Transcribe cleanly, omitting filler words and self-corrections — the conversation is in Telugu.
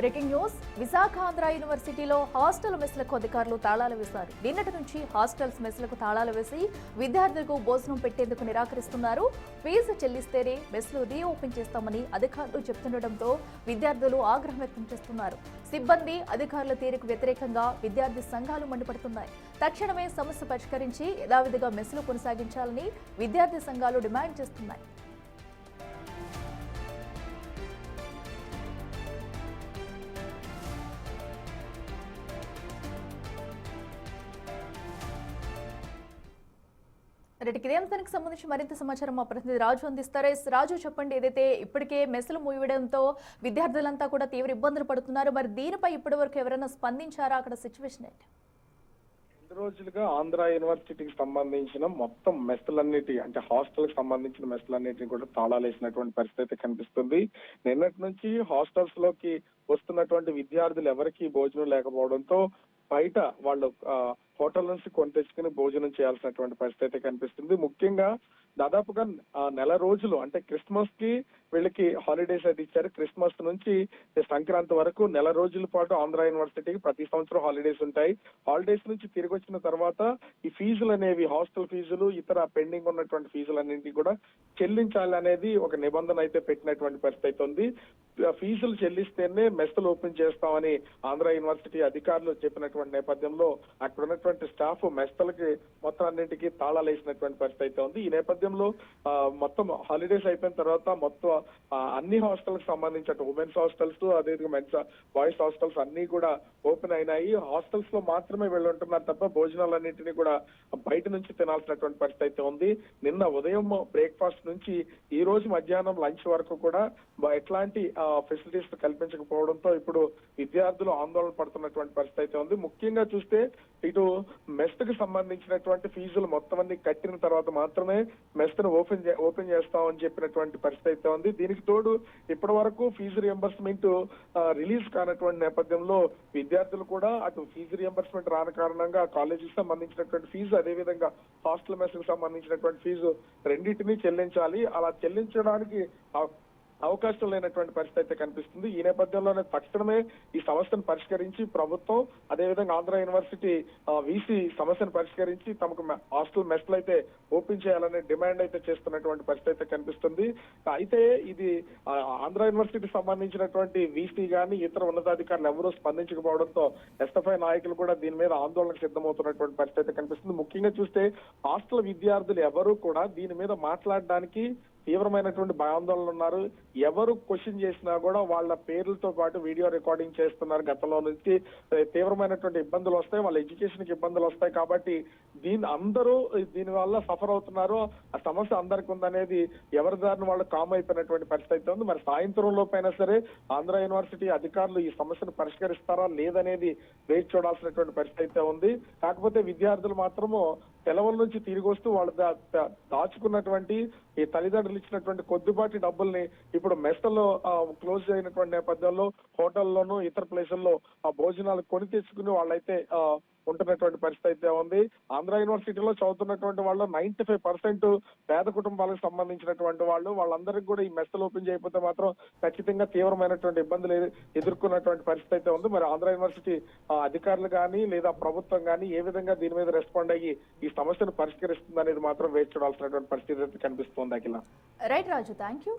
Breaking news. విశాఖ ఆంధ్ర యూనివర్సిటీలో హాస్టల్ మెస్లకు అధికారులు తాళాలు వేశారు. నిన్నటి నుంచి హాస్టల్స్ మెస్లకు తాళాలు వేసి విద్యార్థులకు భోజనం పెట్టేందుకు నిరాకరిస్తున్నారు. ఫీజు చెల్లిస్తేనే మెస్లు రీఓపెన్ చేస్తామని అధికారులు చెప్తుండటంతో విద్యార్థులు ఆగ్రహం వ్యక్తం చేస్తున్నారు. సిబ్బంది అధికారుల తీరుకు వ్యతిరేకంగా విద్యార్థి సంఘాలు మండిపడుతున్నాయి. తక్షణమే సమస్య పరిష్కరించి యథావిధిగా మెస్లు కొనసాగించాలని విద్యార్థి సంఘాలు డిమాండ్ చేస్తున్నాయి. ఇదే అంశానికి సంబంధించి మరింత సమాచారం మా ప్రతినిధి రాజు అందిస్తారు. రాజు, చెప్పండి, ఏదైతే ఇప్పటికే మెస్సులు మూయడంతో విద్యార్థులంతా కూడా తీవ్ర ఇబ్బందులు పడుతున్నారు, మరి దీనిపై ఇప్పటి వరకు ఎవరైనా స్పందించారా? అక్కడ సిచ్యువేషన్ ఏంటి? రెండు రోజులుగా ఆంధ్ర యూనివర్సిటీకి సంబంధించిన మొత్తం మెస్లన్నిటి అంటే హాస్టల్ కి సంబంధించిన మెస్లన్నిటిని కూడా తాళాలేసినటువంటి పరిస్థితి కనిపిస్తుంది. నిన్నటి నుంచి హాస్టల్స్ లోకి వస్తున్నటువంటి విద్యార్థులు ఎవరికి భోజనం లేకపోవడంతో బయట వాళ్ళు హోటల్ నుంచి కొని తెచ్చుకుని భోజనం చేయాల్సినటువంటి పరిస్థితి కనిపిస్తుంది. ముఖ్యంగా దాదాపుగా నెల రోజులు అంటే క్రిస్మస్ కి వీళ్ళకి హాలిడేస్ అయితే ఇచ్చారు. క్రిస్మస్ నుంచి సంక్రాంతి వరకు నెల రోజుల పాటు ఆంధ్ర యూనివర్సిటీకి ప్రతి సంవత్సరం హాలిడేస్ ఉంటాయి. హాలిడేస్ నుంచి తిరిగి వచ్చిన తర్వాత ఈ ఫీజులు అనేవి హాస్టల్ ఫీజులు ఇతర పెండింగ్ ఉన్నటువంటి ఫీజులన్నింటినీ కూడా చెల్లించాలి అనేది ఒక నిబంధన అయితే పెట్టినటువంటి పరిస్థితి ఉంది. ఫీజులు చెల్లిస్తేనే మెస్సులు ఓపెన్ చేస్తామని ఆంధ్ర యూనివర్సిటీ అధికారులు చెప్పినటువంటి నేపథ్యంలో అక్కడ ఉన్నటువంటి స్టాఫ్ మెస్సులకి మొత్తం అన్నింటికి తాళాలు వేసినటువంటి పరిస్థితి ఉంది. ఈ నేపథ్యంలో మొత్తం హాలిడేస్ అయిపోయిన తర్వాత మొత్తం అన్ని హాస్టల్స్ సంబంధించి అటు ఉమెన్స్ హాస్టల్స్ అదేవిధంగా మెన్స్ బాయ్స్ హాస్టల్స్ అన్ని కూడా ఓపెన్ అయినాయి. హాస్టల్స్ లో మాత్రమే వెళ్ళుంటున్నారు తప్ప భోజనాలన్నింటినీ కూడా బయట నుంచి తినాల్సినటువంటి పరిస్థితి ఉంది. నిన్న ఉదయం బ్రేక్ఫాస్ట్ నుంచి ఈ రోజు మధ్యాహ్నం లంచ్ వరకు కూడా ఎట్లాంటి ఫెసిలిటీస్ కల్పించకపోవడంతో ఇప్పుడు విద్యార్థులు ఆందోళన పడుతున్నటువంటి పరిస్థితి ఉంది. ముఖ్యంగా చూస్తే ఇటు మెస్ కి సంబంధించినటువంటి ఫీజులు మొత్తం అన్ని కట్టిన తర్వాత మాత్రమే మెస్ ను ఓపెన్ చేస్తామని చెప్పినటువంటి పరిస్థితి ఉంది. దీనికి తోడు ఇప్పటి వరకు ఫీజు రియంబర్స్మెంట్ రిలీజ్ కానటువంటి నేపథ్యంలో విద్యార్థులు కూడా అటు ఫీజు రియంబర్స్మెంట్ రాని కారణంగా కాలేజీకి సంబంధించినటువంటి ఫీజు అదేవిధంగా హాస్టల్ మెస్ కు సంబంధించినటువంటి ఫీజు రెండింటినీ చెల్లించాలి. అలా చెల్లించడానికి అవకాశం లేనటువంటి పరిస్థితి కనిపిస్తుంది. ఈ నేపథ్యంలోనే తక్షణమే ఈ సమస్యను పరిష్కరించి ప్రభుత్వం అదేవిధంగా ఆంధ్ర యూనివర్సిటీ వీసీ సమస్యను పరిష్కరించి తమకు హాస్టల్ మెస్లు అయితే ఓపెన్ చేయాలనే డిమాండ్ అయితే చేస్తున్నటువంటి పరిస్థితి కనిపిస్తుంది. అయితే ఇది ఆంధ్ర యూనివర్సిటీకి సంబంధించినటువంటి వీసీ గాని ఇతర ఉన్నతాధికారులు ఎవరూ స్పందించకపోవడంతో ఎస్ఎఫ్ఐ నాయకులు కూడా దీని మీద ఆందోళనకు సిద్ధమవుతున్నటువంటి పరిస్థితి కనిపిస్తుంది. ముఖ్యంగా చూస్తే హాస్టల్ విద్యార్థులు ఎవరు కూడా దీని మీద మాట్లాడడానికి తీవ్రమైనటువంటి భయాందోళనలు ఉన్నారు. ఎవరు క్వశ్చన్ చేసినా కూడా వాళ్ళ పేర్లతో పాటు వీడియో రికార్డింగ్ చేస్తున్నారు. గతంలో నుంచి తీవ్రమైనటువంటి ఇబ్బందులు వస్తాయి, వాళ్ళ ఎడ్యుకేషన్ కి ఇబ్బందులు వస్తాయి. కాబట్టి అందరూ దీని వల్ల సఫర్ అవుతున్నారు. ఆ సమస్య అందరికి ఉందనేది ఎవరి దారిని వాళ్ళు కామ్ అయిపోయినటువంటి పరిస్థితి ఉంది. మరి సాయంత్రం లోపైనా సరే ఆంధ్ర యూనివర్సిటీ అధికారులు ఈ సమస్యను పరిష్కరిస్తారా లేదనేది వేచి చూడాల్సినటువంటి పరిస్థితి ఉంది. కాకపోతే విద్యార్థులు మాత్రము సెలవుల నుంచి తిరిగి వస్తూ వాళ్ళు దాచుకున్నటువంటి ఈ తల్లిదండ్రులు ఇచ్చినటువంటి కొద్దిపాటి డబ్బుల్ని ఇప్పుడు మెస్లలో క్లోజ్ అయినటువంటి నేపథ్యంలో హోటల్లోనూ ఇతర ప్లేసుల్లో ఆ భోజనాలు కొని తెచ్చుకుని వాళ్ళైతే ఉంటున్నటువంటి పరిస్థితి ఉంది. ఆంధ్ర యూనివర్సిటీలో చదువుతున్నటువంటి వాళ్ళు 95% పేద కుటుంబాలకు సంబంధించినటువంటి వాళ్ళందరికీ కూడా ఈ మెస్సులు ఓపెన్ చేయకపోతే మాత్రం ఖచ్చితంగా తీవ్రమైనటువంటి ఇబ్బందులు ఎదుర్కొన్నటువంటి పరిస్థితి ఉంది. మరి ఆంధ్ర యూనివర్సిటీ అధికారులు కానీ లేదా ప్రభుత్వం కానీ ఏ విధంగా దీని మీద రెస్పాండ్ అయ్యి ఈ సమస్యను పరిష్కరిస్తుంది అనేది మాత్రం వేచి చూడాల్సినటువంటి పరిస్థితి కనిపిస్తుంది. Akhila. Right Raju, thank you.